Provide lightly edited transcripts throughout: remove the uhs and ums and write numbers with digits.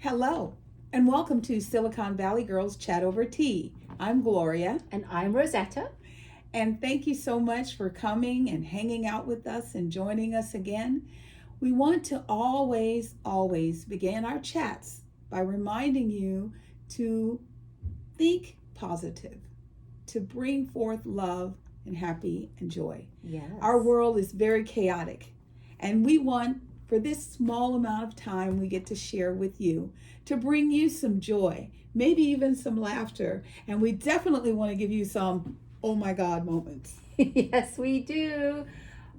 Hello, and welcome to Silicon Valley Girls Chat Over Tea. I'm Gloria. And I'm Rosetta. And thank you so much for coming and hanging out with us and joining us again. We want to always begin our chats by reminding you to think positive, to bring forth love and happy and joy. Yes. Our world is very chaotic, and we want, for this small amount of time we get to share with you, to bring you some joy, maybe even some laughter, and we definitely want to give you some oh my God moments. Yes, we do.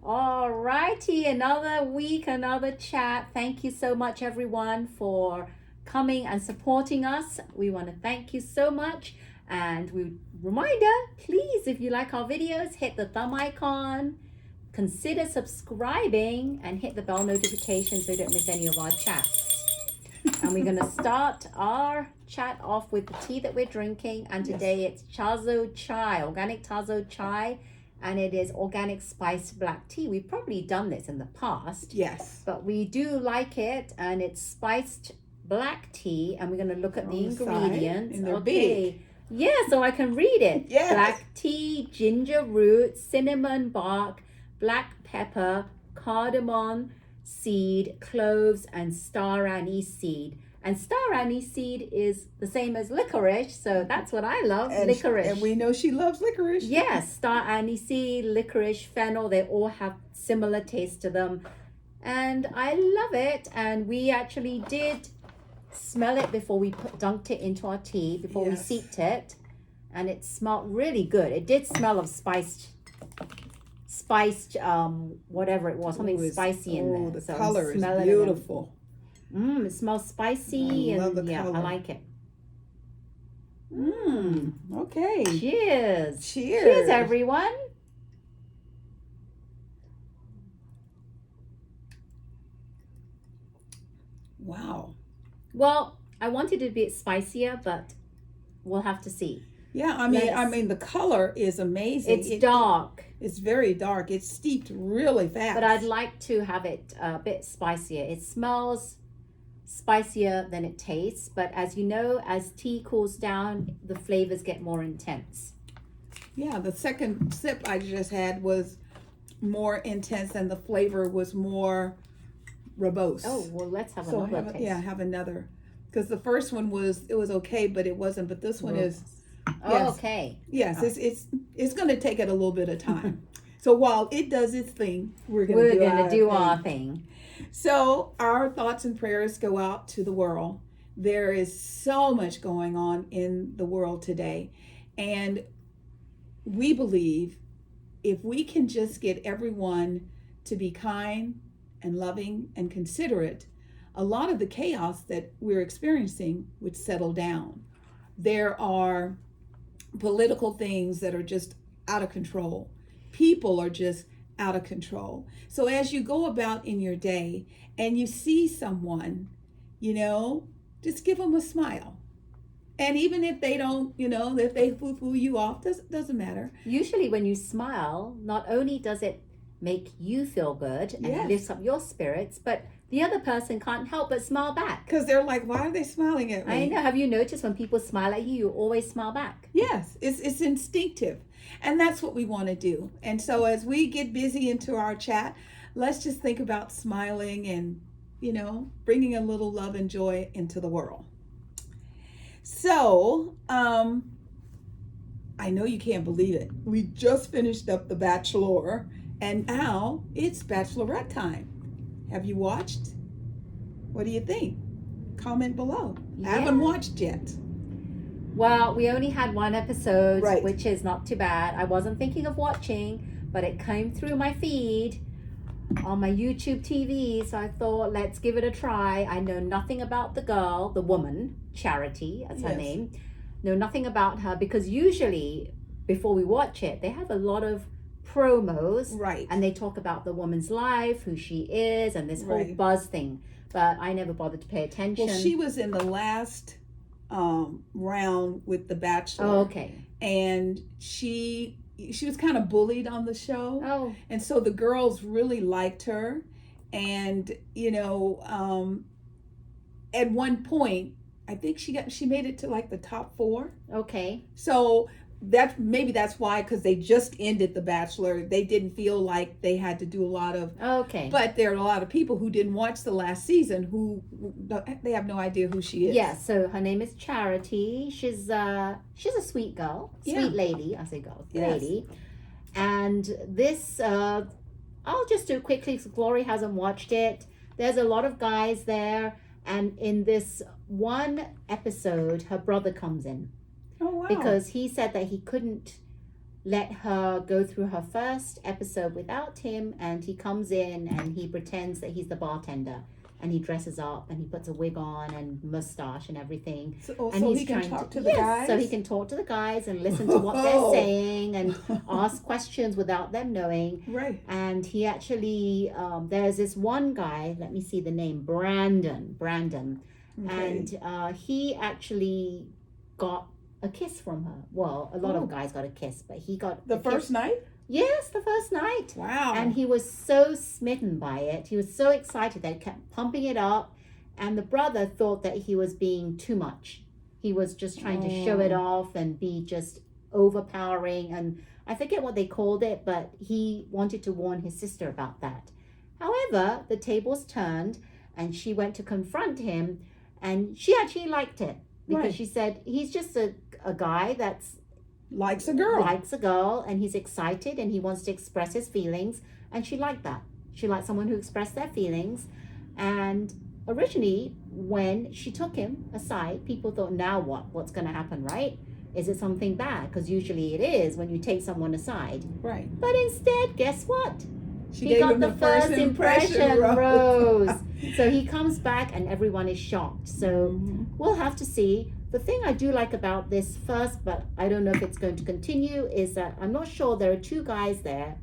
All righty, another week, another chat. Thank you so much, everyone, for coming and supporting us. We want to thank you so much. And reminder, please, if you like our videos, hit the thumb icon, consider subscribing, and hit the bell notification so you don't miss any of our chats. And we're going to start our chat off with the tea that we're drinking. And today it's Tazo chai, organic Tazo chai. And it is organic spiced black tea. We've probably done this in the past. Yes. But we do like it. And it's spiced black tea. And we're going to look at the ingredients. And they're big. Yeah, so I can read it. Yes. Black tea, ginger root, cinnamon bark, black pepper, cardamom seed, cloves, and star anise seed. And star anise seed is the same as licorice, so that's what I love, licorice. And we know she loves licorice. Yes, star anise seed, licorice, fennel, they all have similar taste to them. And I love it. And we actually did smell it before we dunked it into our tea, before we steeped it. And it smelled really good. It did smell of spiced whatever it was, something spicy in there. The color is beautiful. It smells spicy. I love the color. I like it. Okay. Cheers. Cheers, everyone. Wow. Well, I wanted it to be spicier, but we'll have to see. Yeah, I mean, the color is amazing. It's dark. It's very dark. It's steeped really fast. But I'd like to have it a bit spicier. It smells spicier than it tastes. But as you know, as tea cools down, the flavors get more intense. Yeah, the second sip I just had was more intense and the flavor was more robust. Oh, well, let's have another taste. Yeah, have another. Because the first one was okay, but it wasn't. But this one is... Oh, okay. Yes, it's going to take it a little bit of time. So while it does its thing, we're going to do our thing. So our thoughts and prayers go out to the world. There is so much going on in the world today. And we believe if we can just get everyone to be kind and loving and considerate, a lot of the chaos that we're experiencing would settle down. There are political things that are just out of control. People are just out of control. So as you go about in your day and you see someone, just give them a smile. And even if they don't, if they foo you off, doesn't matter. Usually when you smile, not only does it make you feel good and lifts up your spirits, but the other person can't help but smile back. Because they're like, why are they smiling at me? I know. Have you noticed when people smile at you, you always smile back? Yes, it's instinctive. And that's what we want to do. And so as we get busy into our chat, let's just think about smiling and, bringing a little love and joy into the world. So, I know you can't believe it. We just finished up The Bachelor, and now it's Bachelorette time. Have you watched? What do you think? Comment below. I haven't watched yet. Well, we only had one episode, which is not too bad. I wasn't thinking of watching, but it came through my feed on my YouTube TV, so I thought, let's give it a try. I know nothing about the girl, the woman, Charity, that's her name. Know nothing about her, because usually, before we watch it, they have a lot of promos, and they talk about the woman's life, who she is, and this whole buzz thing, but I never bothered to pay attention. Well, she was in the last round with The Bachelor. Oh, okay. And she was kind of bullied on the show. Oh. And so the girls really liked her, and at one point, I think she made it to like the top 4. Okay. So that's why, because they just ended The Bachelor, they didn't feel like they had to do a lot of. Okay. But there are a lot of people who didn't watch the last season who they have no idea who she is. Yeah. So her name is Charity. She's a sweet girl, sweet lady. I say girl, lady. And this, I'll just do it quickly because Glory hasn't watched it. There's a lot of guys there, and in this one episode, her brother comes in. Oh, wow. Because he said that he couldn't let her go through her first episode without him, and he comes in and he pretends that he's the bartender, and he dresses up and he puts a wig on and mustache and everything. So he can talk to the guys? So he can talk to the guys and listen to what they're saying and ask questions without them knowing. Right. And he actually, there's this one guy, let me see the name, Brandon. Okay. And he actually got a kiss from her. Well, a lot of guys got a kiss, but he got the first night? Yes, the first night. Wow. And he was so smitten by it. He was so excited that he kept pumping it up. And the brother thought that he was being too much. He was just trying to show it off and be just overpowering. And I forget what they called it, but he wanted to warn his sister about that. However, the tables turned and she went to confront him, and she actually liked it. Because she said, he's just a guy that's likes a girl, and he's excited and he wants to express his feelings, and she liked that. She liked someone who expressed their feelings. And originally, when she took him aside, people thought, now what's going to happen, right? Is it something bad? Because usually it is when you take someone aside. Right. But instead, guess what? He got the first impression rose. So he comes back and everyone is shocked. So we'll have to see. The thing I do like about this first, but I don't know if it's going to continue, is that I'm not sure. There are 2 guys there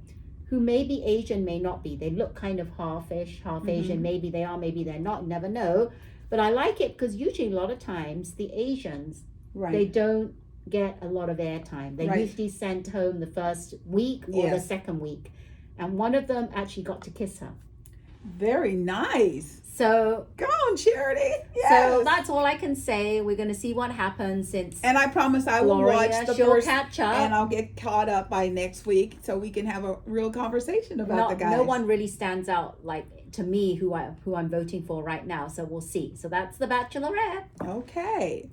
who may be Asian, may not be. They look kind of half-ish, half Asian. Maybe they are, maybe they're not. Never know. But I like it because usually a lot of times the Asians, they don't get a lot of airtime. They're usually sent home the first week or the second week. And one of them actually got to kiss her. Very nice. So come on, Charity. Yes. So that's all I can say. We're going to see what happens. And I promise I will watch the first, catch up, and I'll get caught up by next week, so we can have a real conversation about the guys. No one really stands out like to me who I'm voting for right now. So we'll see. So that's the Bachelorette. Okay.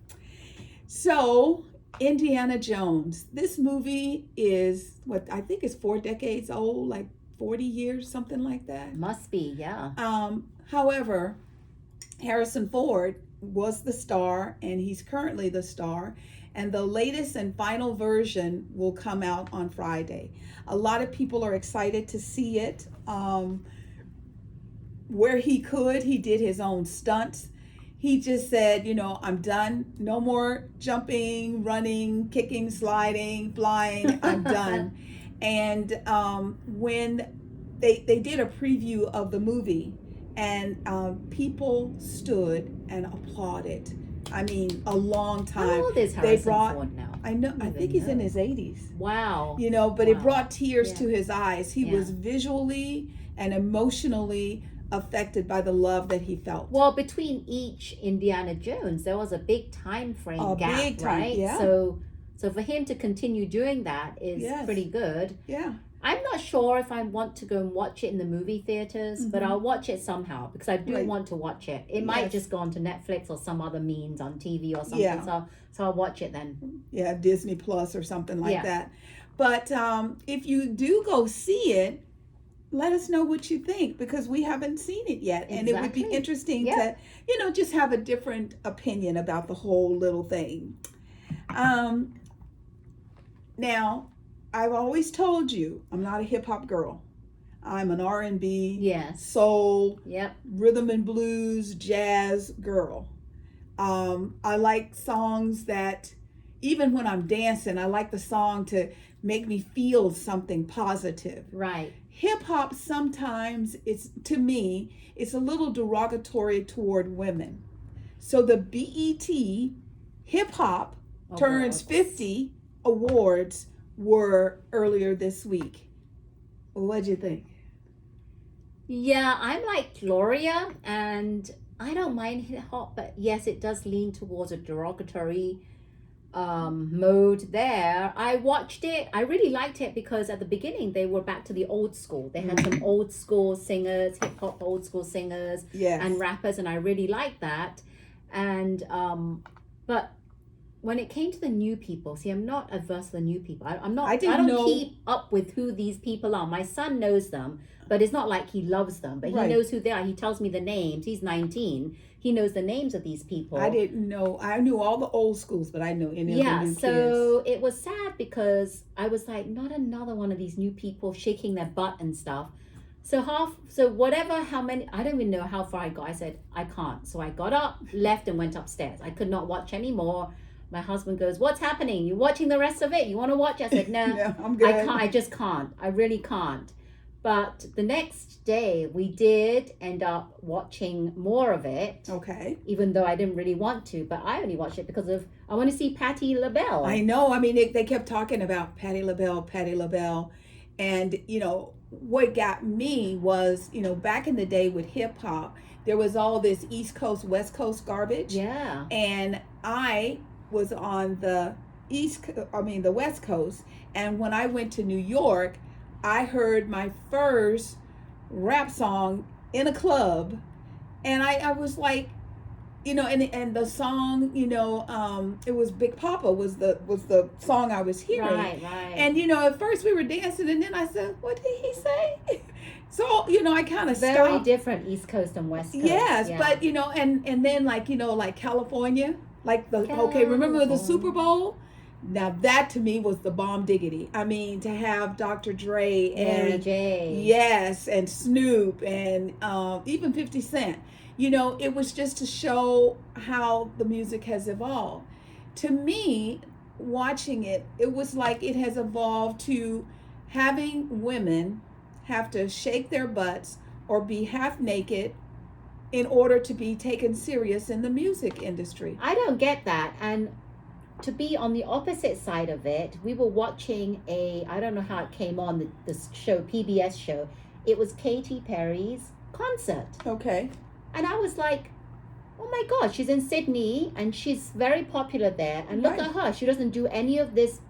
So Indiana Jones. This movie is what I think is 4 decades old, like 40 years, something like that. Must be, yeah. However, Harrison Ford was the star, and he's currently the star, and the latest and final version will come out on Friday. A lot of people are excited to see it. Where he did his own stunts. He just said, I'm done. No more jumping, running, kicking, sliding, flying. I'm done. And when they did a preview of the movie, and people stood and applauded. I mean, a long time. How old is Harrison Ford now? I know. I think he's in his 80s. Wow. But it brought tears to his eyes. He was visually and emotionally affected by the love that he felt. Well, between each Indiana Jones, there was a big time frame gap, right? Yeah. So for him to continue doing that is pretty good. Yeah. I'm not sure if I want to go and watch it in the movie theaters, but I'll watch it somehow because I do want to watch it. It might just go onto Netflix or some other means on TV or something. Yeah. So I'll watch it then. Yeah, Disney Plus or something like that. But if you do go see it, let us know what you think, because we haven't seen it yet. Exactly. And it would be interesting to, just have a different opinion about the whole little thing. Now, I've always told you I'm not a hip hop girl. I'm an R&B, soul, rhythm and blues, jazz girl. I like songs that, even when I'm dancing, I like the song to make me feel something positive. Right. Hip hop sometimes, to me, it's a little derogatory toward women. So the BET hip hop turns 50 awards were earlier this week. What'd you think? Yeah, I'm like Gloria, and I don't mind hip hop, but yes, it does lean towards a derogatory mode there. I watched it. I really liked it because at the beginning they were back to the old school. They had some old school singers, hip hop old school singers, and rappers, and I really liked that. And but when it came to the new people, see, I'm not averse to the new people. I'm not. I don't keep up with who these people are. My son knows them, but it's not like he loves them. But he knows who they are. He tells me the names. He's 19. He knows the names of these people. I didn't know. I knew all the old schools, but I know any of the new kids. So it was sad because I was like, not another one of these new people shaking their butt and stuff. So how many, I don't even know how far I got. I said, I can't. So I got up, left, and went upstairs. I could not watch anymore. My husband goes, what's happening? You watching the rest of it? You want to watch? I said, no, no, I'm good. I can't. I just can't. I really can't. But the next day, we did end up watching more of it. Okay. Even though I didn't really want to, but I only watched it because I want to see Patti Labelle. I know. I mean, they kept talking about Patti Labelle. And, what got me was, back in the day with hip hop, there was all this East Coast, West Coast garbage. Yeah. And I was on the West Coast. And when I went to New York, I heard my first rap song in a club, and I was like, and the song, it was Big Papa was the song I was hearing. Right. And at first we were dancing, and then I said, what did he say? So, I kind of stopped. Very different East Coast and West Coast. Yes, yeah. But, and then like California, remember the Super Bowl? Now that to me was the bomb diggity. I mean, to have Dr. Dre and Mary J. Yes, and Snoop and even 50 Cent. It was just to show how the music has evolved. To me, watching it was like it has evolved to having women have to shake their butts or be half naked in order to be taken serious in the music industry. I don't get that. And to be on the opposite side of it, we were watching I don't know how it came on, the show, PBS show. It was Katy Perry's concert. Okay. And I was like, oh my God, she's in Sydney and she's very popular there. And look at her. She doesn't do any of this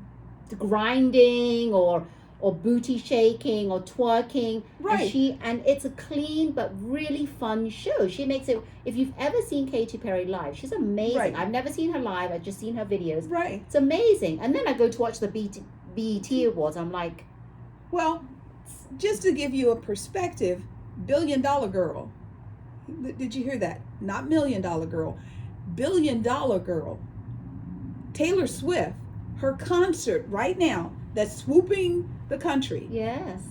grinding or booty shaking or twerking. Right. And it's a clean but really fun show. She makes it, if you've ever seen Katy Perry live, she's amazing. Right. I've never seen her live. I've just seen her videos. Right. It's amazing. And then I go to watch the BET Awards. I'm like, well, just to give you a perspective, $1 Billion Girl. Did you hear that? Not $1 Million Girl. $1 Billion Girl. Taylor Swift, her concert right now that's swooping the country. yes.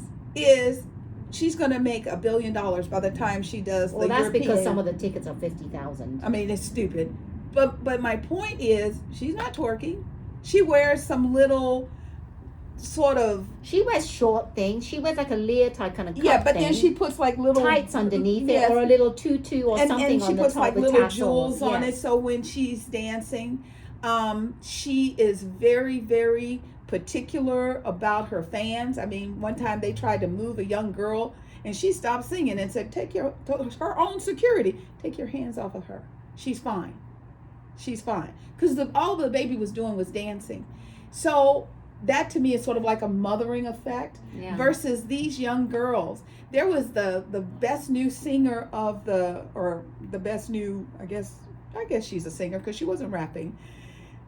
She's going to make $1 billion by the time she does the European. Well, that's because some of the tickets are 50,000. I mean, it's stupid. But my point is, she's not twerking. She wears some little sort of... She wears short things. She wears like a leotard kind of cut Yeah, but thing. then she puts like little... tights underneath it, or a little tutu or something on the top. And she puts like little tassels. jewels on it, so when she's dancing, she is very, very particular about her fans. I mean, one time they tried to move a young girl, and she stopped singing and said, her own security, take your hands off of her. She's fine. She's fine. Because all the baby was doing was dancing. So that to me is sort of like a mothering effect versus these young girls. There was the best new singer or the best new, I guess she's a singer because she wasn't rapping.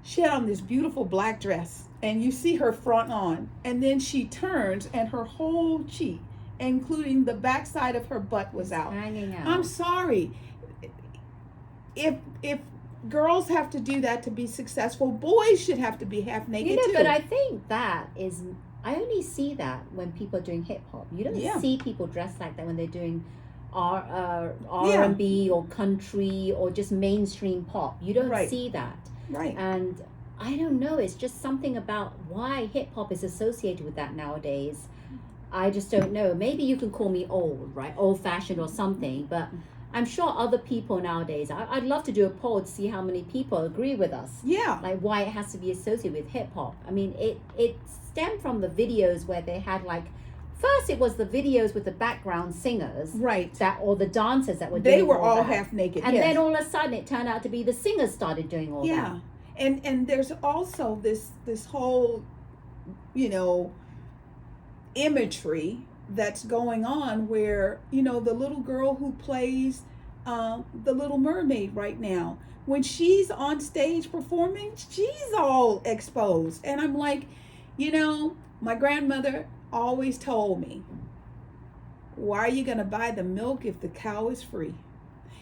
She had on this beautiful black dress, and you see her front on, and then she turns and her whole cheek, including the backside of her butt, was out. Hanging out. I'm sorry. If girls have to do that to be successful, boys should have to be half naked too. But I think I only see that when people are doing hip hop. You don't see people dressed like that when they're doing R&B or country or just mainstream pop. You don't see that. Right. And I don't know, it's just something about why hip hop is associated with that nowadays. I just don't know. Maybe you can call me old, right? Old fashioned or something, but I'm sure other people nowadays, I'd love to do a poll to see how many people agree with us. Yeah. Like why it has to be associated with hip hop. I mean, it stemmed from the videos where they had like first it was the videos with the background singers, right? Or the dancers that were doing. They were all that. half naked, and yes. then all of a sudden it turned out to be the singers started doing all that. Yeah, and there's also this whole, imagery that's going on where the little girl who plays the Little Mermaid right now, when she's on stage performing, she's all exposed. And I'm like, my grandmother always told me, why are you going to buy the milk if the cow is free?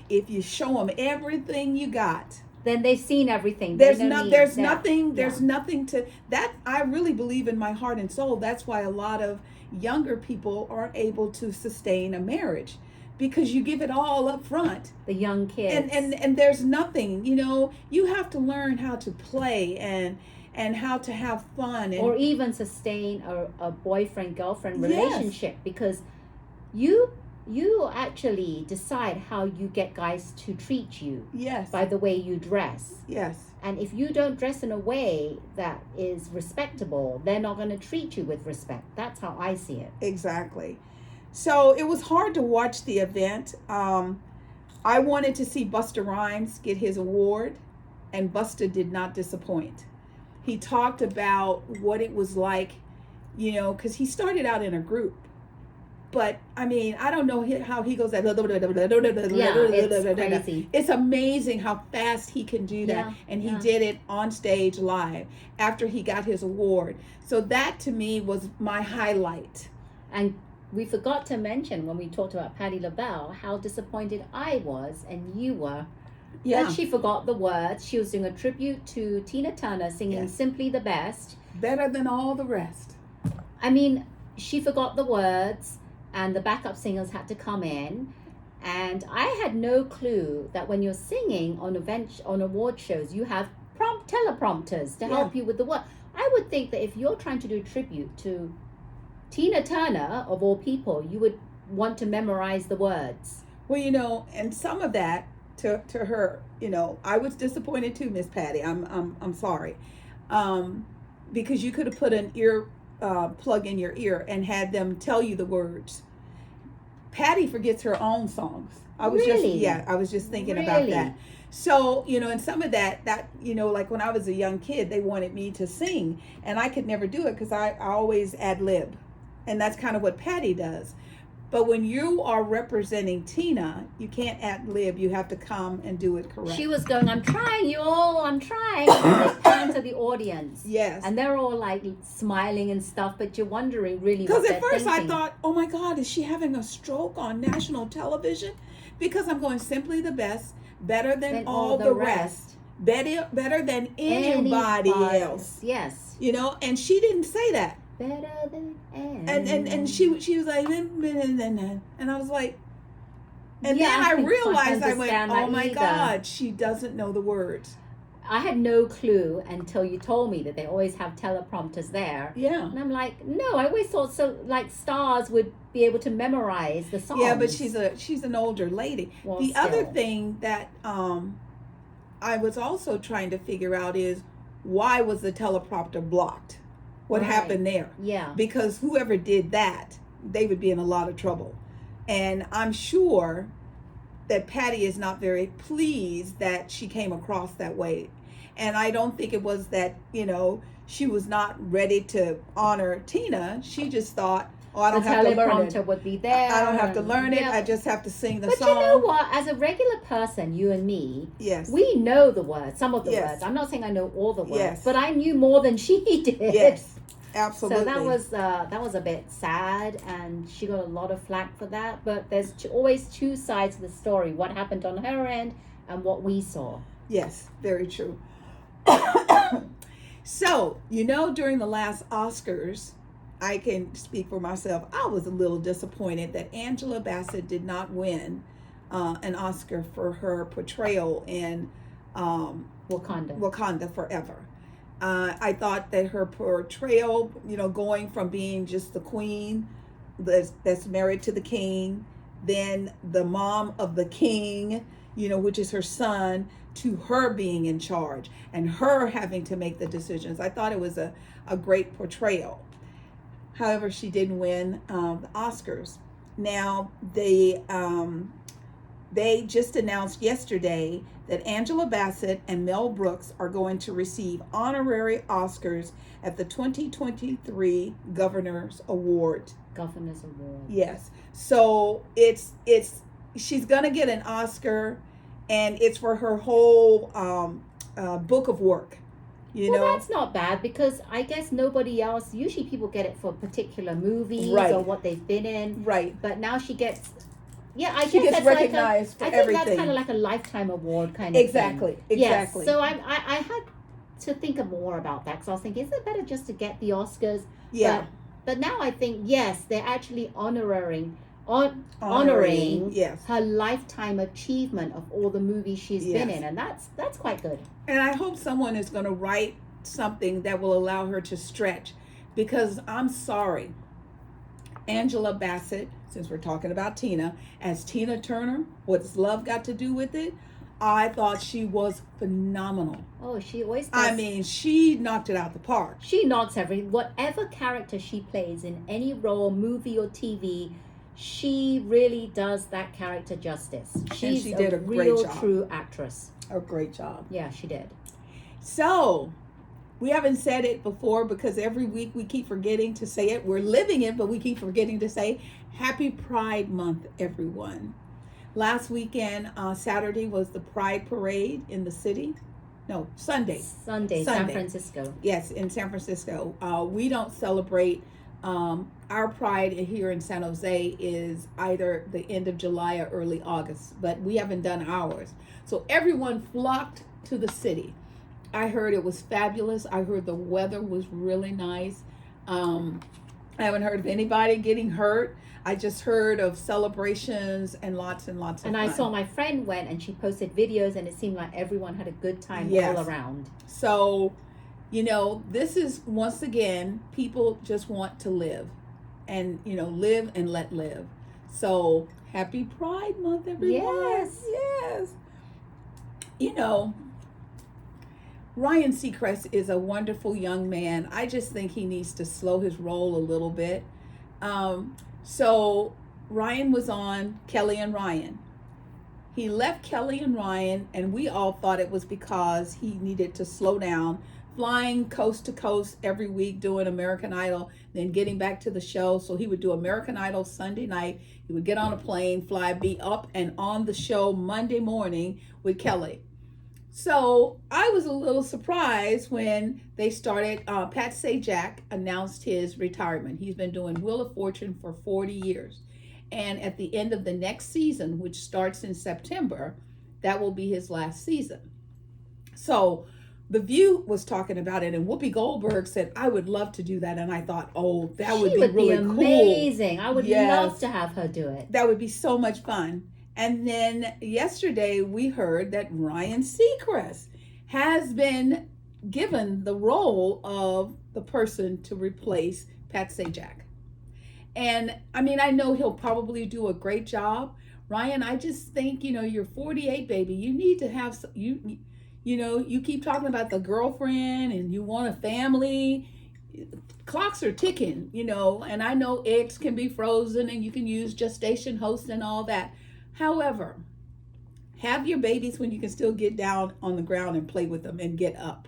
If you show them everything you got, then they've seen everything. There's nothing to that. I really believe in my heart and soul. That's why a lot of younger people aren't able to sustain a marriage, because you give it all up front. The young kids. And there's nothing, you have to learn how to play and how to have fun. Or even sustain a boyfriend-girlfriend relationship, yes. Because you actually decide how you get guys to treat you. Yes. By the way you dress. Yes. And if you don't dress in a way that is respectable, they're not going to treat you with respect. That's how I see it. Exactly. So it was hard to watch the event. I wanted to see Busta Rhymes get his award, and Busta did not disappoint. He talked about what it was like, because he started out in a group. But I mean, I don't know how he goes. It's crazy. It's amazing how fast he can do that, yeah, and he did it on stage live after he got his award. So that to me was my highlight. And we forgot to mention when we talked about Patti Labelle how disappointed I was and you were. Yeah. That she forgot the words. She was doing a tribute to Tina Turner singing, yes, Simply the Best. Better than all the rest. I mean, she forgot the words. And the backup singers had to come in, and I had no clue that when you're singing on award shows, you have teleprompters to help you with the word. I would think that if you're trying to do a tribute to Tina Turner, of all people, you would want to memorize the words. Well, and some of that to her, I was disappointed too, Miss Patti. I'm sorry, because you could have put an ear plug in your ear and had them tell you the words. Patti forgets her own songs. I was just thinking about that. So, and some of that, like when I was a young kid, they wanted me to sing, and I could never do it because I always ad lib. And that's kind of what Patti does. But when you are representing Tina, you can't ad lib. You have to come and do it correct. She was going, I'm trying, you all, I'm trying. And they pan to the audience. Yes. And they're all like smiling and stuff, but you're wondering really what they're thinking. Because at first I thought, oh my God, is she having a stroke on national television? Because I'm going Simply the Best, better than all the rest. Better than anybody else. Yes. And she didn't say that. Better than and she was like, and I was like, and then I realized, I went, oh my God, she doesn't know the words. I had no clue until you told me that they always have teleprompters there. Yeah. And I'm like, no, I always thought like stars would be able to memorize the songs. Yeah, but she's an older lady. Well, the other thing that I was also trying to figure out is, why was the teleprompter blocked? What happened there? Yeah. Because whoever did that, they would be in a lot of trouble. And I'm sure that Patti is not very pleased that she came across that way. And I don't think it was that, she was not ready to honor Tina. She just thought, I don't have to learn it. The teleprompter would be there. I don't have to learn it. I just have to sing the song. But you know what? As a regular person, you and me, yes, we know the words, some of the words. I'm not saying I know all the words, but I knew more than she did. Yes, absolutely. So that was a bit sad, and she got a lot of flack for that. But there's always two sides to the story: what happened on her end and what we saw. Yes, very true. So, during the last Oscars, I can speak for myself, I was a little disappointed that Angela Bassett did not win an Oscar for her portrayal in Wakanda Forever. I thought that her portrayal, going from being just the queen that's married to the king, then the mom of the king, which is her son, to her being in charge and her having to make the decisions. I thought it was a great portrayal. However, she didn't win the Oscars. Now, they just announced yesterday that Angela Bassett and Mel Brooks are going to receive honorary Oscars at the 2023 Governor's Award. Governor's Award. Yes. So she's gonna get an Oscar, and it's for her whole book of work. Well, that's not bad, because I guess nobody else, usually people get it for particular movies or what they've been in. Right. But now she gets, she gets that's recognized for everything. I think that's kind of like a lifetime award kind of Exactly. thing. Exactly. Yes. So I had to think more about that, because I was thinking, is it better just to get the Oscars? Yeah. But now I think, yes, they're actually honoring yes, her lifetime achievement of all the movies she's been in, and that's quite good. And I hope someone is going to write something that will allow her to stretch, because I'm sorry, Angela Bassett, since we're talking about Tina, as Tina Turner, what's love got to do with it? I thought she was phenomenal. Oh, she always does. I mean, she knocked it out the park. She knocks whatever character she plays in any role, movie or TV, she really does that character justice. She's she did a great real, job. true actress. A great job. Yeah, she did. So, we haven't said it before, because every week we keep forgetting to say it. We're living it, but we keep forgetting to say Happy Pride Month, everyone. Last weekend, Saturday, was the Pride Parade in the city. No, Sunday. San Francisco. Yes, in San Francisco. We don't celebrate. Our Pride here in San Jose is either the end of July or early August, but we haven't done ours. So everyone flocked to the city. I heard it was fabulous. I heard the weather was really nice. I haven't heard of anybody getting hurt. I just heard of celebrations and lots of fun. I saw my friend went, and she posted videos, and it seemed like everyone had a good time all around. So, this is, once again, people just want to live, and, live and let live. So, happy Pride Month, everyone. Yes. Ryan Seacrest is a wonderful young man. I just think he needs to slow his roll a little bit. So Ryan was on Kelly and Ryan. He left Kelly and Ryan, and we all thought it was because he needed to slow down, flying coast to coast every week doing American Idol, then getting back to the show. So he would do American Idol Sunday night. He would get on a plane, be up and on the show Monday morning with Kelly. So I was a little surprised when they started, Pat Sajak announced his retirement. He's been doing Wheel of Fortune for 40 years. And at the end of the next season, which starts in September, that will be his last season. So The View was talking about it, and Whoopi Goldberg said, I would love to do that. And I thought, that would be really cool. Amazing. I would love to have her do it. That would be so much fun. And then yesterday we heard that Ryan Seacrest has been given the role of the person to replace Pat Sajak. And I mean, I know he'll probably do a great job. Ryan, I just think, you're 48, baby. You need to have, you keep talking about the girlfriend and you want a family. Clocks are ticking, and I know eggs can be frozen and you can use gestation host and all that. However, have your babies when you can still get down on the ground and play with them and get up.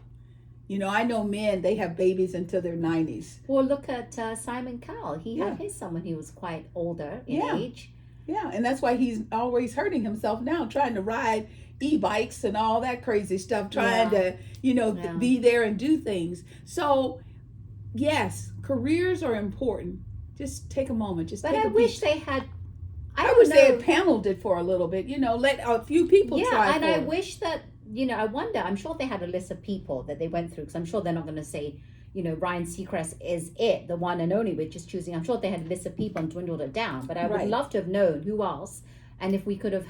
I know men, they have babies until their 90s. Well, look at Simon Cowell. He had his son when he was quite older in age. Yeah, and that's why he's always hurting himself now, trying to ride e-bikes and all that crazy stuff, trying to, be there and do things. So, yes, careers are important. Just take a moment. I wish they had... I wish they had paneled it for a little bit, let a few people try. Yeah, and I wish that, I wonder, I'm sure they had a list of people that they went through, because I'm sure they're not going to say, Ryan Seacrest is it, the one and only, we're just choosing. I'm sure they had a list of people and dwindled it down, but I would love to have known who else, and if we could have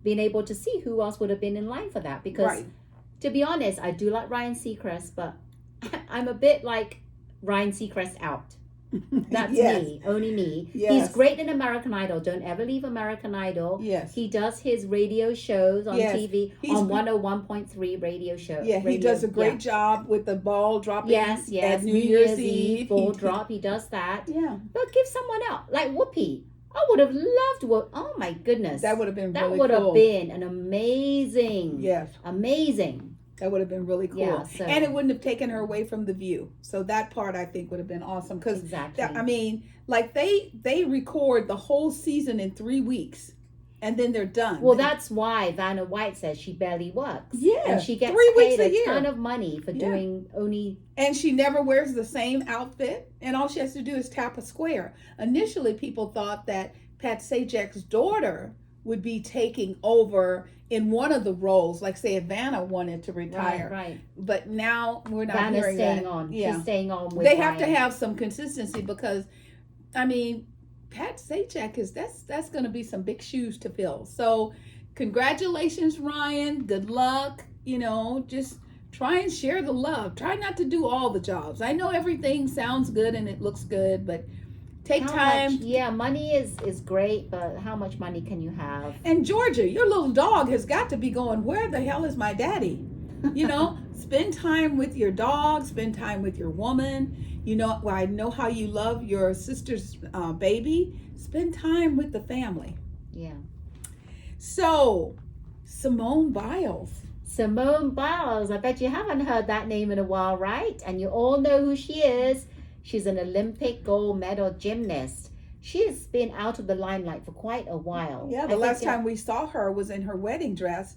been able to see who else would have been in line for that, because to be honest, I do like Ryan Seacrest, but I'm a bit like Ryan Seacrest out. That's yes. me, only me. Yes. He's great in American Idol. Don't ever leave American Idol. Yes. He does his radio shows on yes. TV, on 101.3 radio show. Yeah, he does a great job with the ball dropping at New Year's Eve. Ball drop, he does that. Yeah. But give someone else, like Whoopi. I would have loved Whoopi. Oh my goodness. That would have been really cool. That would have been an amazing. Yes. Amazing. That would have been really cool. Yeah, and it wouldn't have taken her away from The View. So that part, I think, would have been awesome. Because, I mean, like they record the whole season in 3 weeks. And then they're done. Well, that's why Vanna White says she barely works. Yeah. And she gets 3 weeks paid a year. ton of money for doing only... And she never wears the same outfit. And all she has to do is tap a square. Initially, people thought that Pat Sajak's daughter would be taking over in one of the roles, like say if Vanna wanted to retire. Right. But now we're not Vanna's hearing staying that. on. Yeah. She's staying on with They Ryan. have to have some consistency because, I mean, Pat Sajak that's going to be some big shoes to fill. So congratulations, Ryan. Good luck. Just try and share the love. Try not to do all the jobs. I know everything sounds good and it looks good, but take time. Money is great, but how much money can you have? And Georgia, your little dog has got to be going, where the hell is my daddy? Spend time with your dog, spend time with your woman. I know how you love your sister's baby. Spend time with the family. Yeah. So, Simone Biles. Simone Biles. I bet you haven't heard that name in a while, right? And you all know who she is. She's an Olympic gold medal gymnast. She has been out of the limelight for quite a while. Yeah, the last time we saw her was in her wedding dress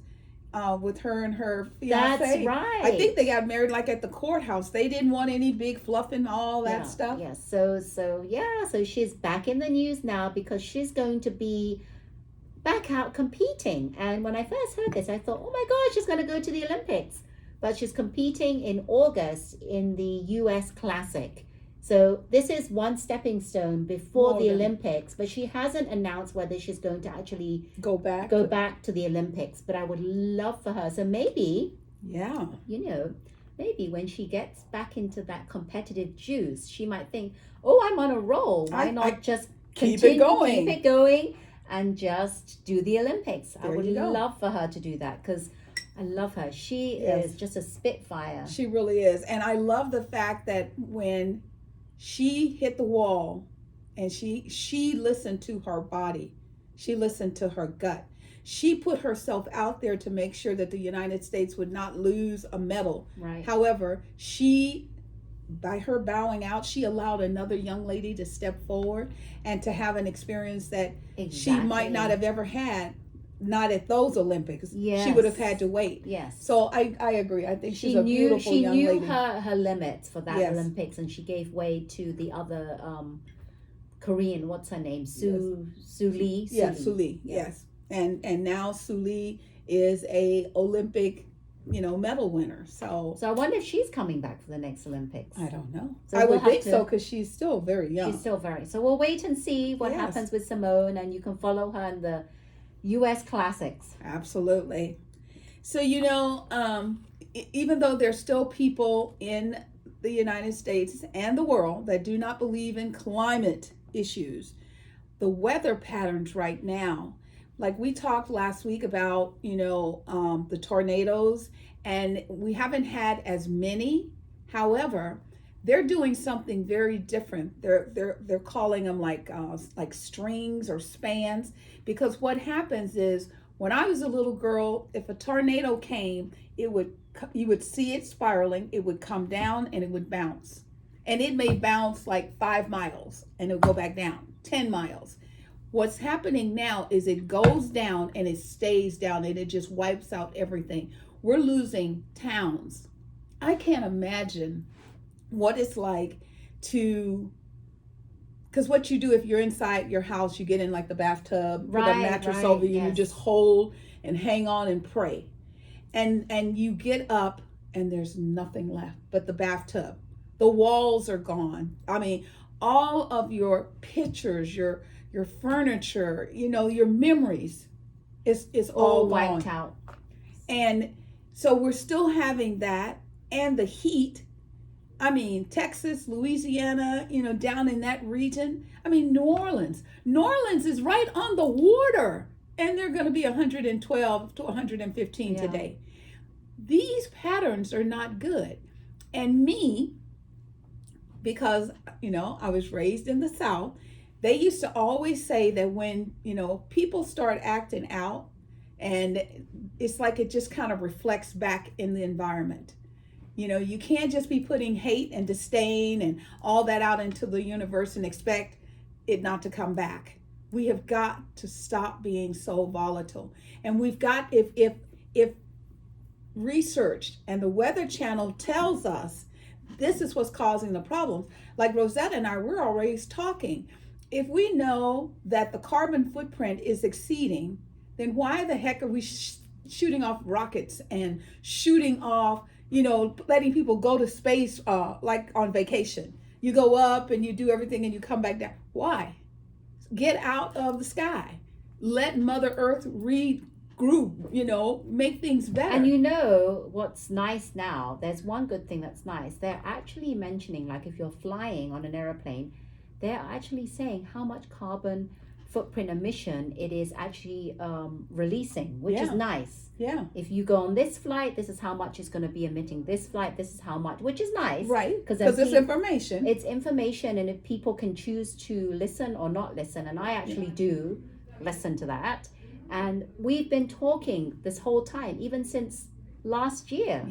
with her and her fiancé. That's right. I think they got married like at the courthouse. They didn't want any big fluff and all that stuff. Yeah, so she's back in the news now because she's going to be back out competing. And when I first heard this, I thought, oh my God, she's going to go to the Olympics. But she's competing in August in the US Classic. So this is one stepping stone before the Olympics, but she hasn't announced whether she's going to actually go back to the Olympics. But I would love for her. So maybe, maybe when she gets back into that competitive juice, she might think, oh, I'm on a roll. Why not just keep it going and just do the Olympics? I would love for her to do that because I love her. She is just a spitfire. She really is. And I love the fact that when she hit the wall and she listened to her body. She listened to her gut. She put herself out there to make sure that the United States would not lose a medal. Right. However, by her bowing out, she allowed another young lady to step forward and to have an experience that she might not have ever had. Not at those Olympics. Yes. She would have had to wait. Yes. So I agree. I think she's a beautiful young lady. She knew her limits for that Olympics, and she gave way to the other Korean. What's her name? Su Lee. Yeah, Su Lee. Yes. And now Su Lee is a Olympic, medal winner. So I wonder if she's coming back for the next Olympics. I don't know. So I would think so because she's still very young. She's still very. So we'll wait and see what happens with Simone, and you can follow her in the U.S. Classics. Absolutely. So, even though there's still people in the United States and the world that do not believe in climate issues, the weather patterns right now, like we talked last week about, the tornadoes, and we haven't had as many. However, they're doing something very different. They're calling them like strings or spans, because what happens is when I was a little girl, if a tornado came, you would see it spiraling, it would come down and it would bounce. And it may bounce like 5 miles and it'll go back down 10 miles. What's happening now is it goes down and it stays down and it just wipes out everything. We're losing towns. I can't imagine what it's like because what you do if you're inside your house, you get in like the bathtub, put a mattress over you, you just hold and hang on and pray. And you get up and there's nothing left but the bathtub. The walls are gone. I mean, all of your pictures, your furniture, your memories is all wiped out. And so we're still having that, and the heat. I mean, Texas, Louisiana, down in that region. I mean, New Orleans. New Orleans is right on the water, and they're going to be 112 to 115 today. These patterns are not good. And me, because, I was raised in the South, they used to always say that when, people start acting out, and it's like it just kind of reflects back in the environment. You can't just be putting hate and disdain and all that out into the universe and expect it not to come back. We have got to stop being so volatile. And we've got, if researched and the Weather Channel tells us this is what's causing the problems, like Rosetta and I, we're always talking. If we know that the carbon footprint is exceeding, then why the heck are we shooting off rockets and shooting off, letting people go to space like on vacation? You go up and you do everything and you come back down. Why? Get out of the sky. Let Mother Earth regroup, make things better. And what's nice now, there's one good thing that's nice. They're actually mentioning, like if you're flying on an airplane, they're actually saying how much carbon footprint emission it is actually releasing, which is nice. Yeah. If you go on this flight, this is how much it's going to be emitting. This flight, this is how much, which is nice. Right. Because it's information. It's information, and if people can choose to listen or not listen, and I actually do listen to that. And we've been talking this whole time, even since last year,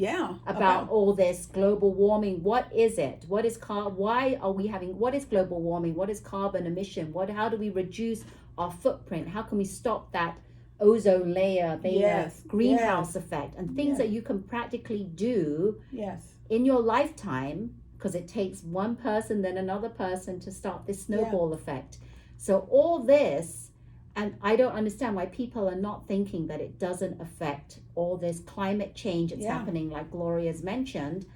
about all this global warming. What is it? What is why are we having, what is global warming? What is carbon emission? How do we reduce our footprint? How can we stop that ozone layer, greenhouse effect, and things that you can practically do in your lifetime, because it takes one person, then another person to start this snowball effect. So all this, and I don't understand why people are not thinking that it doesn't affect all this climate change that's happening, like Gloria's mentioned.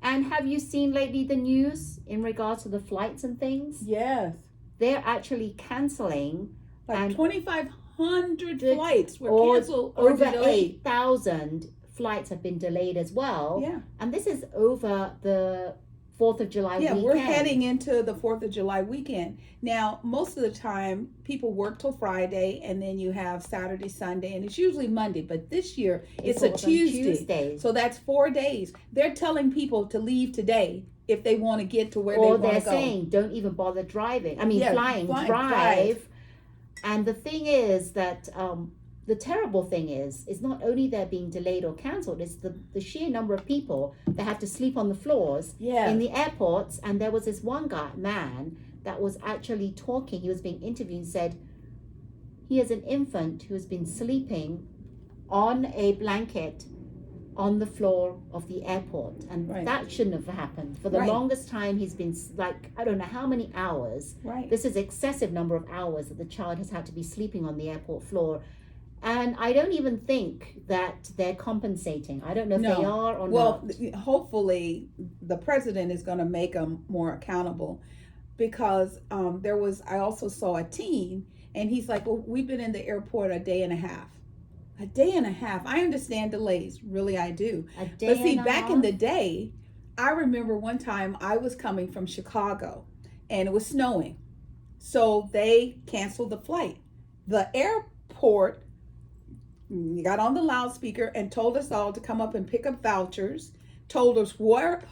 And have you seen lately the news in regards to the flights and things? Yes. They're actually canceling. Like 2,500 flights were canceled or over delayed. 8,000 flights have been delayed as well. Yeah. And this is over the 4th of July weekend. Yeah, we're heading into the 4th of July weekend. Now, most of the time, people work till Friday, and then you have Saturday, Sunday, and it's usually Monday. But this year, it's a Tuesday. So that's 4 days. They're telling people to leave today if they want to get to where they want to go. Or they're saying, don't even bother driving. I mean, flying, drive. And the thing is that the terrible thing is not only they're being delayed or cancelled, it's the sheer number of people that have to sleep on the floors in the airports. And there was this one man that was actually talking. He was being interviewed and said he is an infant who has been sleeping on a blanket on the floor of the airport. And that shouldn't have happened. For the longest time, he's been like, I don't know how many hours. This is excessive number of hours that the child has had to be sleeping on the airport floor. And I don't even think that they're compensating. I don't know if they are or not. Well, hopefully the president is going to make them more accountable, because I also saw a teen, and he's like, well, we've been in the airport a day and a half. A day and a half. I understand delays. Really, I do. But see, back in the day, I remember one time I was coming from Chicago, and it was snowing. So they canceled the flight. The airport got on the loudspeaker and told us all to come up and pick up vouchers, told us what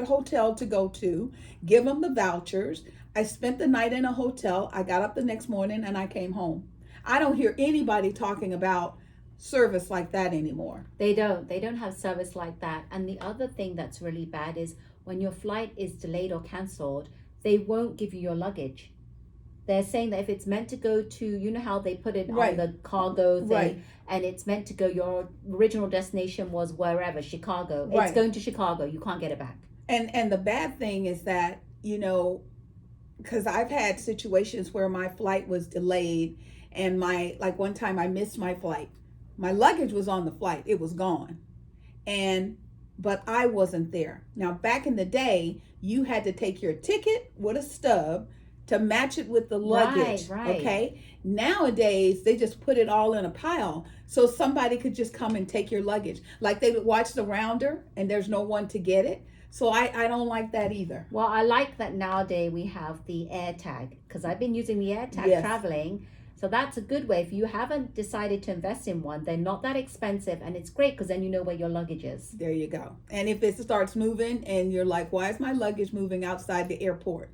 hotel to go to, give them the vouchers. I spent the night in a hotel. I got up the next morning and I came home. I don't hear anybody talking about service like that anymore. They don't have service like that. And the other thing that's really bad is when your flight is delayed or canceled, they won't give you your luggage. They're saying that if it's meant to go to, you know how they put it on the cargo thing, and it's meant to go, your original destination was wherever, Chicago. It's going to Chicago. You can't get it back. And the bad thing is that, because I've had situations where my flight was delayed, and like one time I missed my flight. My luggage was on the flight. It was gone. But I wasn't there. Now, back in the day, you had to take your ticket with a stub, to match it with the luggage. Right. Okay. Nowadays, they just put it all in a pile. So somebody could just come and take your luggage. Like they would watch the rounder and there's no one to get it. So I don't like that either. Well, I like that nowadays we have the AirTag, because I've been using the AirTag traveling. So that's a good way. If you haven't decided to invest in one, they're not that expensive, and it's great because then you know where your luggage is. There you go. And if it starts moving and you're like, why is my luggage moving outside the airport?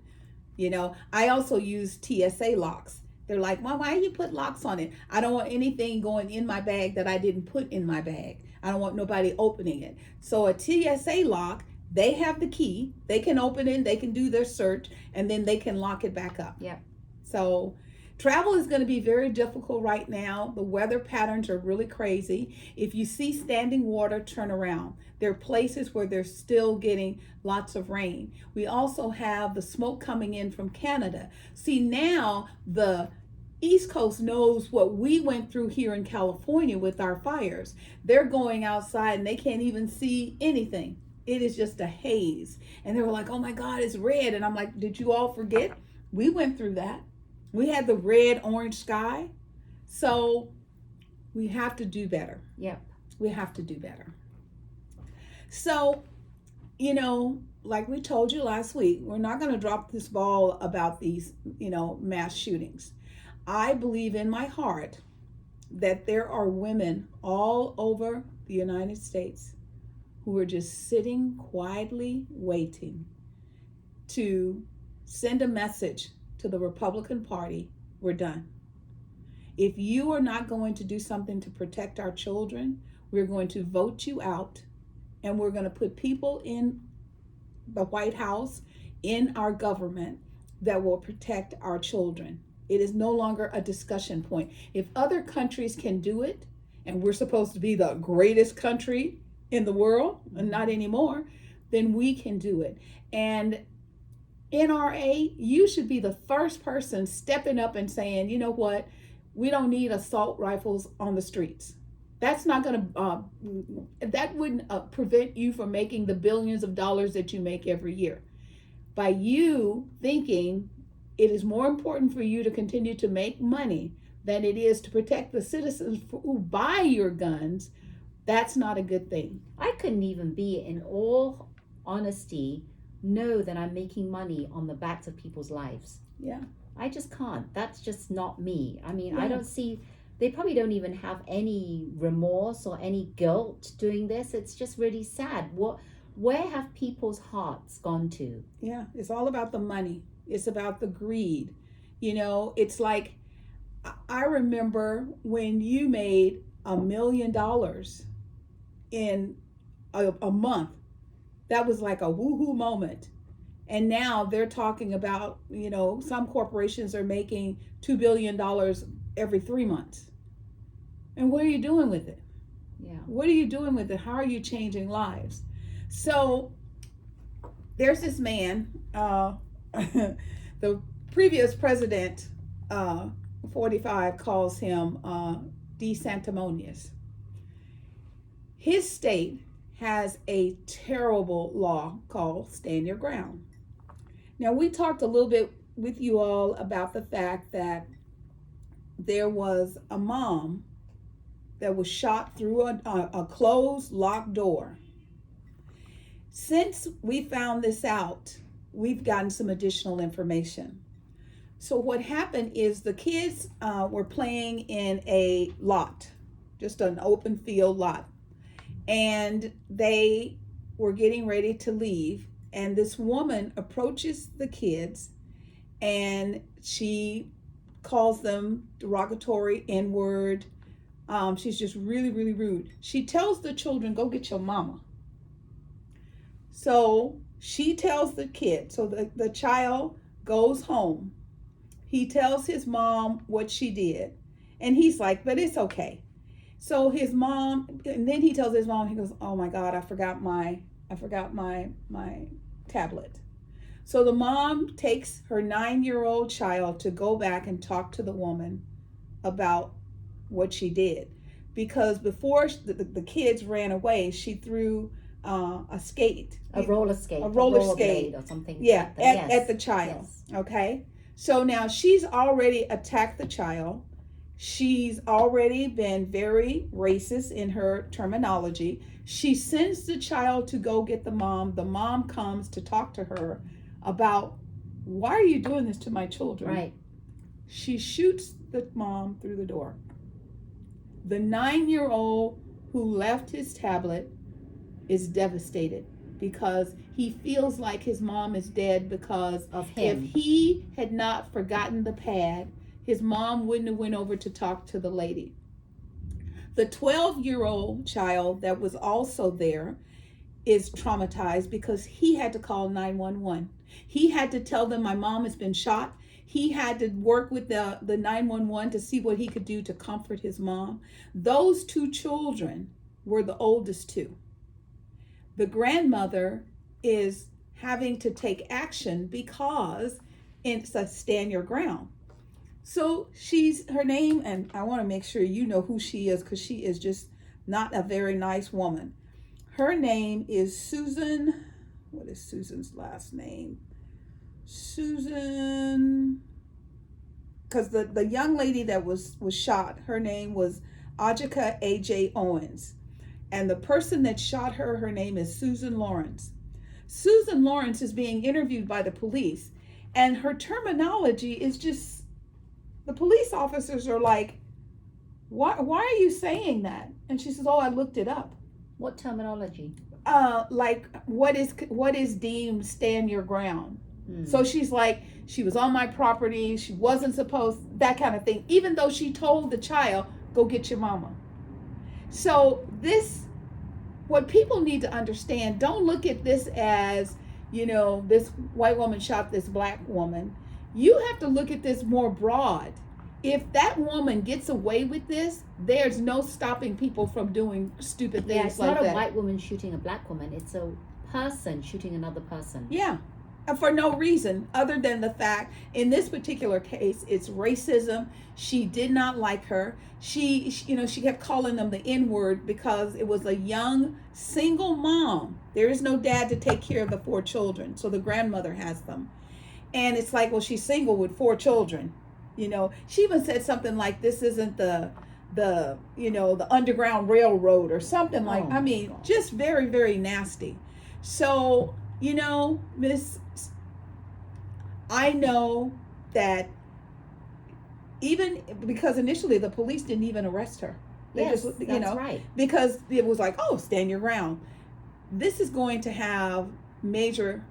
You know, I also use TSA locks. They're like, well, why you put locks on it? I don't want anything going in my bag that I didn't put in my bag. I don't want nobody opening it. So a TSA lock, they have the key. They can open it, they can do their search, and then they can lock it back up. Yeah. So travel is going to be very difficult right now. The weather patterns are really crazy. If you see standing water, turn around. There are places where they're still getting lots of rain. We also have the smoke coming in from Canada. See, now the East Coast knows what we went through here in California with our fires. They're going outside and they can't even see anything. It is just a haze. And they were like, oh my God, it's red. And I'm like, did you all forget? We went through that. We had the red, orange sky. So we have to do better. Yep. We have to do better. So, you know, like we told you last week, we're not going to drop this ball about these, you know, mass shootings. I believe in my heart that there are women all over the United States who are just sitting quietly waiting to send a message to the Republican Party, we're done. If you are not going to do something to protect our children, we're going to vote you out, and we're going to put people in the White House, in our government, that will protect our children. It is no longer a discussion point. If other countries can do it, and we're supposed to be the greatest country in the world, and not anymore, then we can do it. And NRA, you should be the first person stepping up and saying, you know what, we don't need assault rifles on the streets. That's not going to, that wouldn't prevent you from making the billions of dollars that you make every year. By you thinking it is more important for you to continue to make money than it is to protect the citizens who buy your guns, that's not a good thing. I couldn't even be, in all honesty, know that I'm making money on the backs of people's lives. Yeah. I just can't. That's just not me. I mean, yeah. I don't see, they probably don't even have any remorse or any guilt doing this. It's just really sad. Where have people's hearts gone to? Yeah, it's all about the money. It's about the greed. You know, it's like, I remember when you made $1 million in a month. That was like a woohoo moment. And now they're talking about, you know, some corporations are making $2 billion every 3 months. And what are you doing with it? Yeah. What are you doing with it? How are you changing lives? So there's this man, the previous president, 45, calls him DeSanctimonious. His state has a terrible law called Stand Your Ground. Now, we talked a little bit with you all about the fact that there was a mom that was shot through a closed, locked door. Since we found this out, we've gotten some additional information. So what happened is the kids were playing in a lot, just an open field lot. And they were getting ready to leave. And this woman approaches the kids and she calls them derogatory N-word. She's just really, really rude. She tells the children, go get your mama. So she tells the kid, so the child goes home. He tells his mom what she did. And he's like, but it's okay. So his mom, and then he tells his mom, he goes, oh my God, I forgot my tablet. So the mom takes her 9-year-old child to go back and talk to the woman about what she did. Because before the kids ran away, she threw a roller skate or something. Yeah, like that. at the child. Yes. Okay. So now she's already attacked the child. She's already been very racist in her terminology. She sends the child to go get the mom. The mom comes to talk to her about, why are you doing this to my children? Right. She shoots the mom through the door. The 9-year-old who left his tablet is devastated because he feels like his mom is dead because of him. If he had not forgotten the pad, his mom wouldn't have went over to talk to the lady. The 12-year-old child that was also there is traumatized because he had to call 911. He had to tell them, my mom has been shot. He had to work with the 911 to see what he could do to comfort his mom. Those 2 children were the oldest 2. The grandmother is having to take action because it's a stand your ground. So her name, and I want to make sure you know who she is because she is just not a very nice woman. Her name is Susan. What is Susan's last name? Susan, because the young lady that was shot, her name was Ajika A.J. Owens. And the person that shot her name is Susan Lawrence. Susan Lawrence is being interviewed by the police, and her terminology is just, the police officers are like, why are you saying that? And she says, oh, I looked it up. What terminology? Like what is deemed stand your ground. So she's like, she was on my property, she wasn't supposed, that kind of thing, even though she told the child, go get your mama. So what people need to understand, don't look at this as, this white woman shot this black woman. You have to look at this more broad. If that woman gets away with this, there's no stopping people from doing stupid things like that. It's not a white woman shooting a black woman. It's a person shooting another person. Yeah. For no reason other than the fact, in this particular case, it's racism. She did not like her. She kept calling them the N-word because it was a young single mom. There is no dad to take care of the 4 children, so the grandmother has them. And it's like, well, she's single with 4 children. She even said something like, this isn't the Underground Railroad or something like, just very, very nasty. So, Miss, I know that even because initially the police didn't even arrest her. That's right. Because it was like, oh, stand your ground. This is going to have major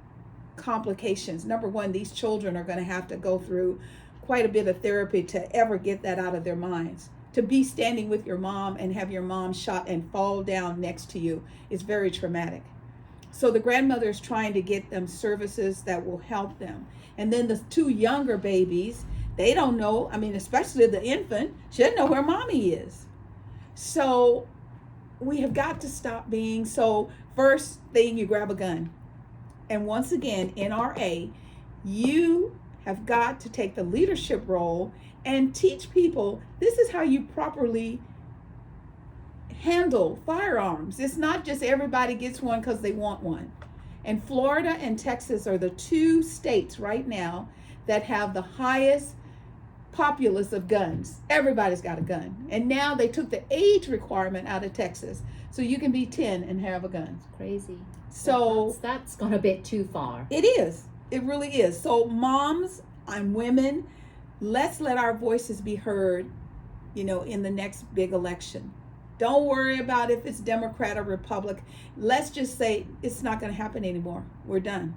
complications. Number one, these children are going to have to go through quite a bit of therapy to ever get that out of their minds. To be standing with your mom and have your mom shot and fall down next to you is very traumatic. So the grandmother is trying to get them services that will help them. And then the 2 younger babies, they don't know, especially the infant, she doesn't know where mommy is. So we have got to stop being, so first thing, you grab a gun. And once again, NRA, you have got to take the leadership role and teach people this is how you properly handle firearms. It's not just everybody gets one because they want one. And Florida and Texas are the 2 states right now that have the highest populace of guns. Everybody's got a gun. And now they took the age requirement out of Texas. So you can be 10 and have a gun. It's crazy. So that's gone a bit too far. It is. It really is. So moms and women, let's let our voices be heard, in the next big election. Don't worry about if it's Democrat or Republican. Let's just say it's not going to happen anymore. We're done.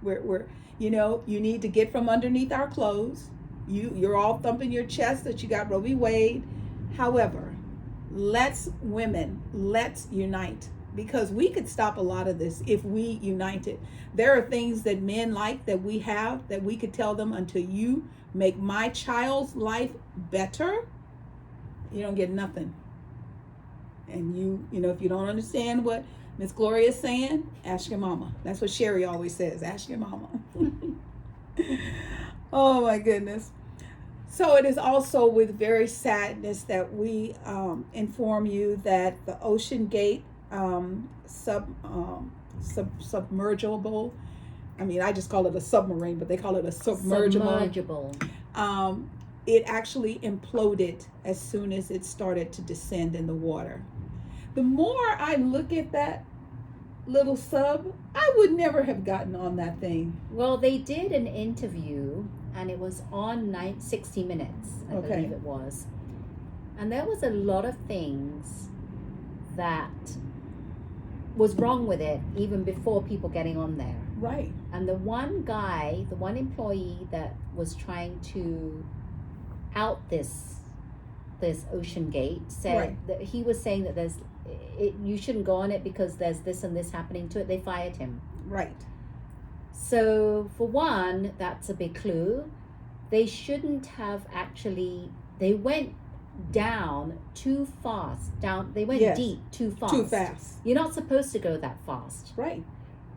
We're you need to get from underneath our clothes. You're all thumping your chest that you got Roe v. Wade. However, let's unite, because we could stop a lot of this if we united. There are things that men like that we have that we could tell them, until you make my child's life better, you don't get nothing. And if you don't understand what Miss Gloria is saying, ask your mama. That's what Sherry always says, ask your mama. Oh my goodness. So it is also with very sadness that we inform you that the Ocean Gate submergible I mean, I just call it a submarine, but they call it a submergible. It actually imploded as soon as it started to descend in the water. The more I look at that little sub, I would never have gotten on that thing. Well, they did an interview, and it was on 60 Minutes, I believe it was. And there was a lot of things that was wrong with it even before people getting on there. Right. And the one employee that was trying to out this Ocean Gate said that he was saying that you shouldn't go on it because there's this and this happening to it. They fired him. Right. So for one, that's a big clue. They shouldn't have actually. They went down too fast. They went deep too fast. Too fast. You're not supposed to go that fast. Right.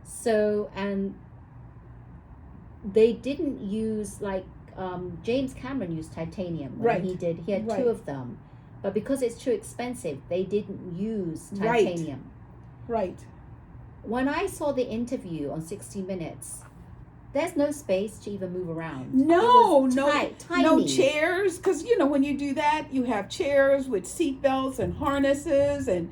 So, and they didn't use James Cameron used titanium when he did. He had two of them, but because it's too expensive, they didn't use titanium. Right. When I saw the interview on 60 Minutes, there's no space to even move around. No chairs, because when you do that, you have chairs with seat belts and harnesses, and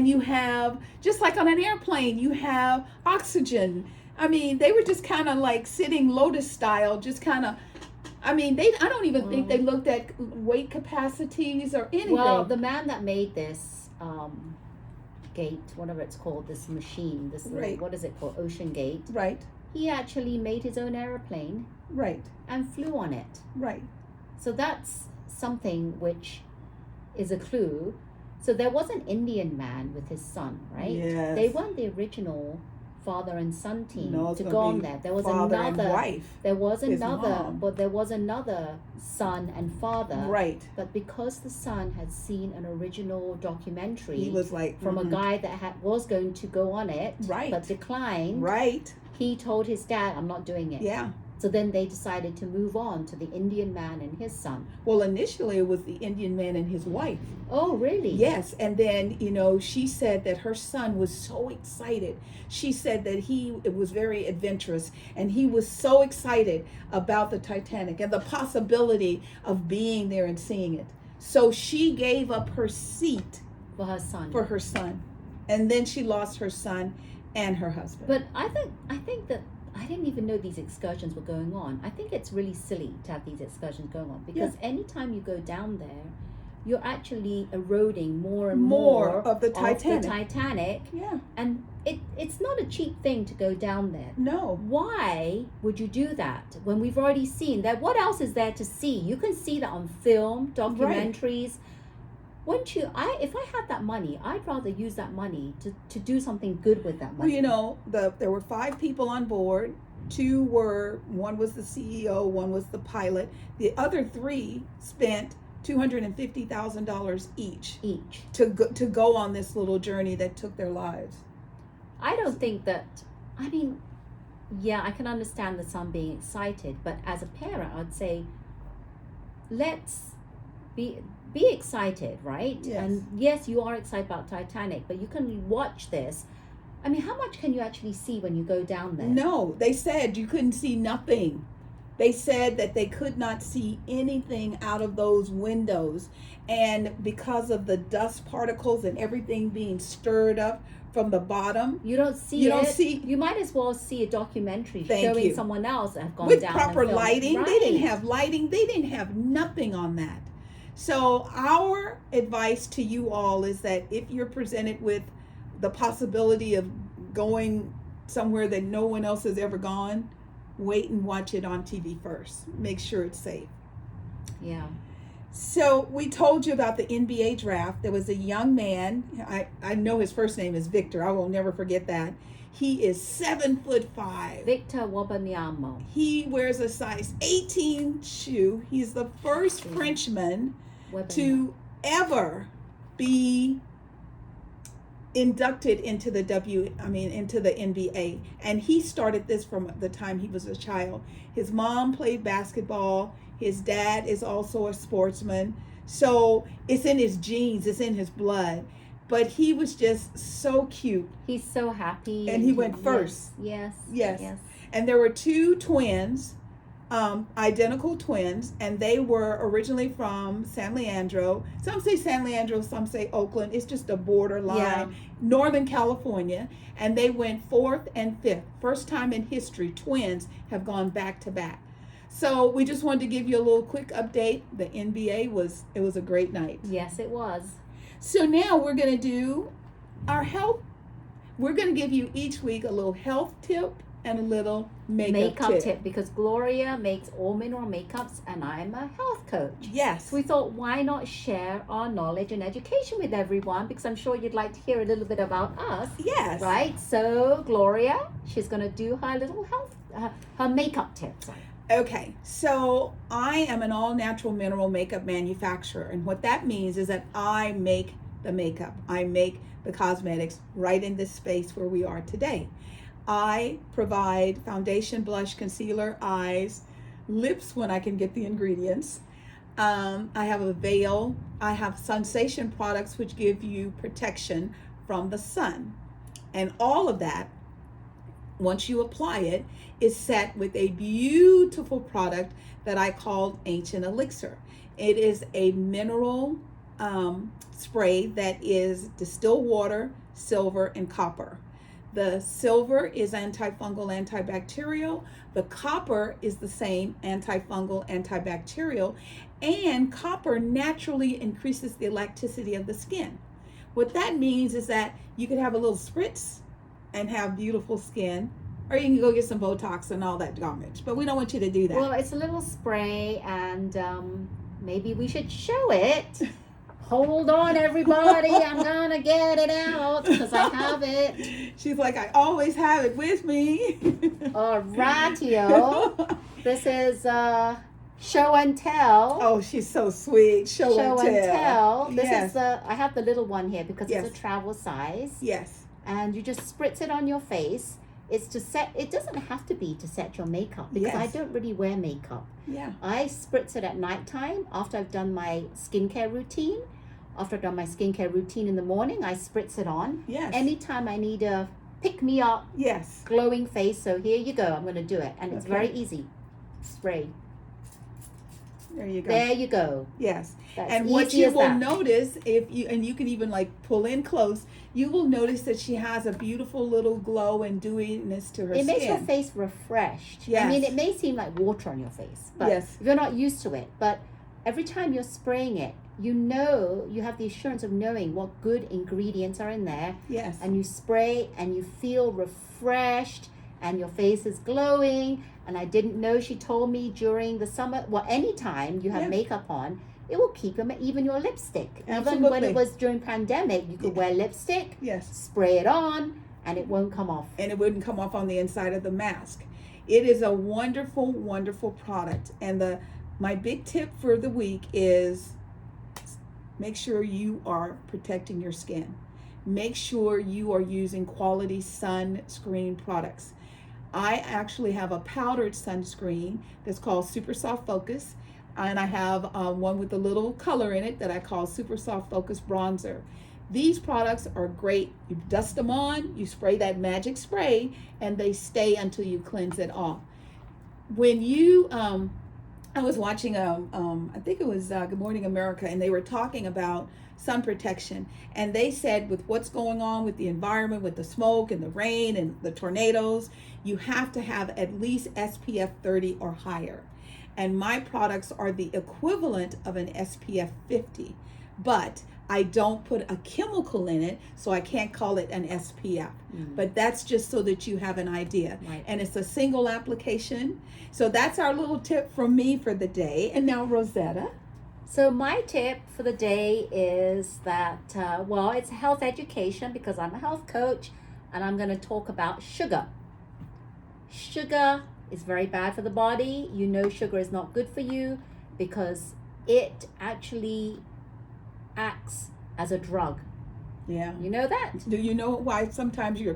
you have, just like on an airplane, you have oxygen. I mean, they were just kind of like sitting lotus style, just kind of. I mean, I don't even think they looked at weight capacities or anything. Well, the man that made this gate, whatever it's called, this machine, what is it called, Ocean Gate? Right. He actually made his own airplane. Right. And flew on it. Right. So that's something which is a clue. So there was an Indian man with his son, right? Yes. They weren't the original father and son team to go on there. There was father another and wife, there was another mom. But there was another son and father. Right. But because the son had seen an original documentary, he was like from a guy that was going to go on it, right, but declined. Right. He told his dad, I'm not doing it. Yeah. So then they decided to move on to the Indian man and his son. Well, initially it was the Indian man and his wife. Oh, really? Yes. And then, she said that her son was so excited. She said that it was very adventurous, and he was so excited about the Titanic and the possibility of being there and seeing it. So she gave up her seat for her son. And then she lost her son and her husband. But I think that I didn't even know these excursions were going on. I think it's really silly to have these excursions going on, because anytime you go down there, you're actually eroding more and more of the Titanic. Yeah. And it's not a cheap thing to go down there. No. Why would you do that when we've already seen that? What else is there to see? You can see that on film, documentaries. Wouldn't you? If I had that money, I'd rather use that money to do something good with that money. Well, there were 5 people on board. One was the CEO, one was the pilot. The other 3 spent $250,000 each to go on this little journey that took their lives. I don't think that. I mean, yeah, I can understand the son being excited, but as a parent, I'd say, let's be excited, right? Yes. And yes, you are excited about Titanic, but you can watch this. I mean, how much can you actually see when you go down there? No, they said you couldn't see nothing. They said that they could not see anything out of those windows, and because of the dust particles and everything being stirred up from the bottom, you don't see. You might as well see a documentary showing someone else that have gone with down proper lighting. Right. They didn't have lighting. They didn't have nothing on that. So our advice to you all is that if you're presented with the possibility of going somewhere that no one else has ever gone, wait and watch it on TV first. Make sure it's safe. Yeah. So we told you about the NBA draft. There was a young man. I know his first name is Victor. I will never forget that. He is 7'5". Victor Wembanyama. He wears a size 18 shoe. He's the first Frenchman to ever be inducted into the NBA, and he started this from the time he was a child. His mom played basketball. His dad is also a sportsman, so it's in his genes, it's in his blood. but he was just so cute. He's so happy. And he went first. Yes. And there were 2 twins, identical twins, and they were originally from San Leandro. Some say San Leandro, some say Oakland. It's just a borderline, Northern California. And they went 4th and 5th. First time in history, twins have gone back to back. So we just wanted to give you a little quick update. The NBA was a great night. Yes, it was. So now we're going to do our health. We're going to give you each week a little health tip and a little makeup tip. Because Gloria makes all mineral makeups and I'm a health coach. Yes. So we thought, why not share our knowledge and education with everyone? Because I'm sure you'd like to hear a little bit about us. Yes. Right? So Gloria, she's going to do her little her makeup tips. Okay, so I am an all-natural mineral makeup manufacturer, and what that means is that I make the makeup. I make the cosmetics right in this space where we are today. I provide foundation, blush, concealer, eyes, lips when I can get the ingredients. I have a veil. I have Sensation products which give you protection from the sun. And all of that, once you apply it, is set with a beautiful product that I call Ancient Elixir. It is a mineral spray that is distilled water, silver, and copper. The silver is antifungal, antibacterial. The copper is the same, antifungal, antibacterial. And copper naturally increases the elasticity of the skin. What that means is that you could have a little spritz and have beautiful skin, or you can go get some Botox and all that garbage. But we don't want you to do that. Well, it's a little spray, and maybe we should show it. Hold on, everybody. I'm going to get it out because I have it. She's like, I always have it with me. All rightio. This is show and tell. Oh, she's so sweet. Show and tell. This is I have the little one here because Yes. it's a travel size. Yes. And you just spritz it on your face. It's to set, it doesn't have to be to set your makeup because I don't really wear makeup. Yeah. I spritz it at nighttime after I've done my skincare routine. After I've done my skincare routine in the morning, I spritz it on. Yes. Anytime I need a pick me up, Yes. glowing face. So here you go. I'm going to do it. And it's Okay. very easy. Spray. There you go. There you go. Yes. That's And what easy you as will that. notice, if you, and you can even like pull in close, you will notice that she has a beautiful little glow and dewiness to her It skin. makes your face refreshed. Yes. I mean, it may seem like water on your face, but Yes. if you're not used to it, but every time you're spraying it, you know, you have the assurance of knowing what good ingredients are in there, Yes. and you spray and you feel refreshed and your face is glowing. And I didn't know, she told me during the summer, well, anytime you have Yeah. makeup on, it will keep them, even your lipstick. Even when Absolutely. it was during pandemic, you could wear lipstick, Yes. spray it on, and it won't come off. And it wouldn't come off on the inside of the mask. It is a wonderful, wonderful product. And my big tip for the week is make sure you are protecting your skin. Make sure you are using quality sunscreen products. I actually have a powdered sunscreen that's called Super Soft Focus, and I have one with a little color in it that I call Super Soft Focus Bronzer. These products are great. You dust them on, you spray that magic spray, and they stay until you cleanse it off. When you, I was watching, I think it was Good Morning America, and they were talking about sun protection, and they said with what's going on with the environment, with the smoke and the rain and the tornadoes, you have to have at least SPF 30 or higher. And my products are the equivalent of an SPF 50, but I don't put a chemical in it, so I can't call it an SPF. But that's just so that you have an idea. Right. And it's a single application. So that's our little tip from me for the day. And now Rosetta. So my tip for the day is that, well, it's health education because I'm a health coach, and I'm going to talk about sugar. Sugar is very bad for the body. You know sugar is not good for you because it actually acts as a drug. Yeah. You know that? Do you know why sometimes you're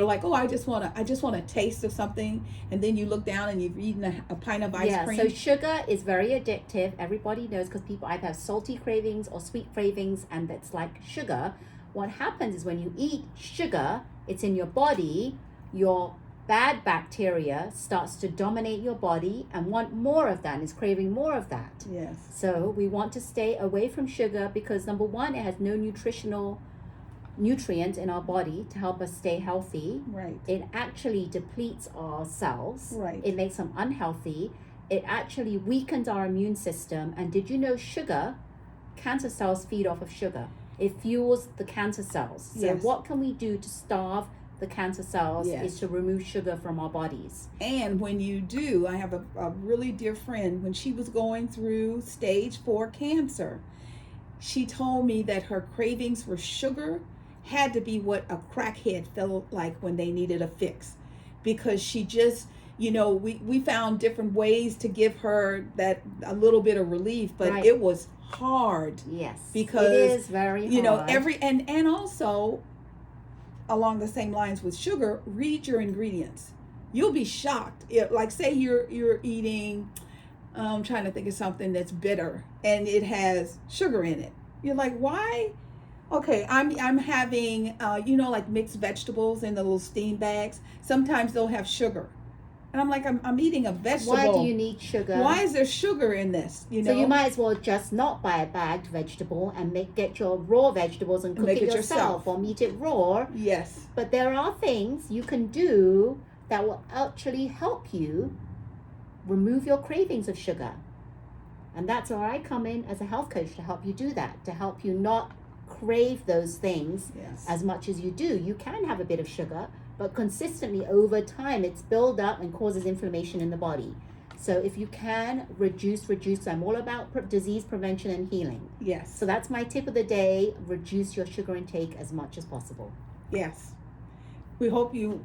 like, oh, I just want a taste of something, and then you look down and you've eaten a pint of ice cream? So sugar is very addictive. Everybody knows because people either have salty cravings or sweet cravings, and that's like sugar. what happens is when you eat sugar, it's in your body, your bad bacteria starts to dominate your body and want more of that and is craving more of that. Yes. So we want to stay away from sugar because number one, it has no nutritional nutrients in our body to help us stay healthy. Right. It actually depletes our cells. Right. It makes them unhealthy. It actually weakens our immune system. And did you know sugar, cancer cells feed off of sugar. It fuels the cancer cells. So Yes. what can we do to starve the cancer cells is to remove sugar from our bodies. And when you do, I have a really dear friend, when she was going through stage 4 cancer, she told me that her cravings for sugar had to be what a crackhead felt like when they needed a fix, because she just, we found different ways to give her that a little bit of relief, but it was hard. Yes, because it is very hard. And also along the same lines with sugar, read your ingredients. You'll be shocked. Like say you're eating, I'm trying to think of something that's bitter and it has sugar in it. You're like, why? Okay, I'm having like mixed vegetables in the little steam bags. Sometimes they'll have sugar. And I'm like, I'm eating a vegetable. Why do you need sugar? Why is there sugar in this? So you might as well just not buy a bagged vegetable and get your raw vegetables and cook it yourself or eat it raw. Yes. But there are things you can do that will actually help you remove your cravings of sugar. And that's where I come in as a health coach to help you do that, to help you not crave those things as much as you do. You can have a bit of sugar, but consistently over time it's built up and causes inflammation in the body. So if you can reduce, I'm all about disease prevention and healing. Yes. So that's my tip of the day: reduce your sugar intake as much as possible. Yes. We hope you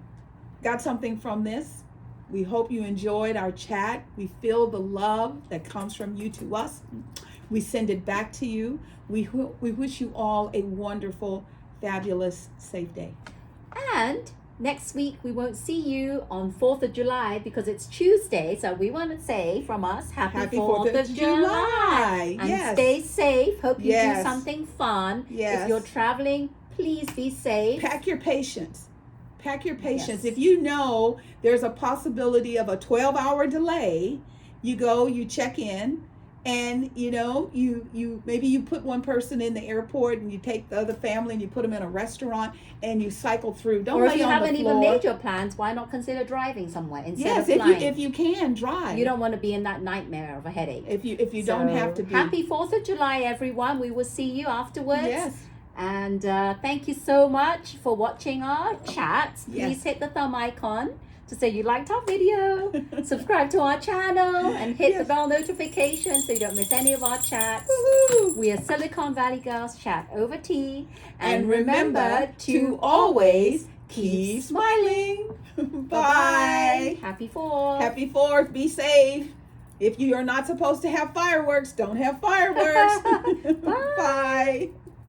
got something from this. We hope you enjoyed our chat. We feel the love that comes from you to us. We send it back to you. We wish you all a wonderful, fabulous, safe day. And next week, we won't see you on 4th of July because it's Tuesday. So we want to say from us, Happy 4th of July. And stay safe. Hope you do something fun. Yes. If you're traveling, please be safe. Pack your patience. Yes. If you know there's a possibility of a 12-hour delay, you go, you check in. And you maybe you put one person in the airport and you take the other family and you put them in a restaurant and you cycle through. Or if you haven't even made your plans, why not consider driving somewhere instead of flying? If you can drive. You don't want to be in that nightmare of a headache. If you don't have to be. Happy 4th of July, everyone. We will see you afterwards. Yes. And thank you so much for watching our chats. Please hit the thumb icon to say you liked our video. Subscribe to our channel and hit the bell notification so you don't miss any of our chats. Woo-hoo. We are Silicon Valley Girls Chat Over Tea. And remember to always keep smiling. Bye. Happy 4th. Happy 4th. Be safe. If you are not supposed to have fireworks, don't have fireworks. Bye. Bye.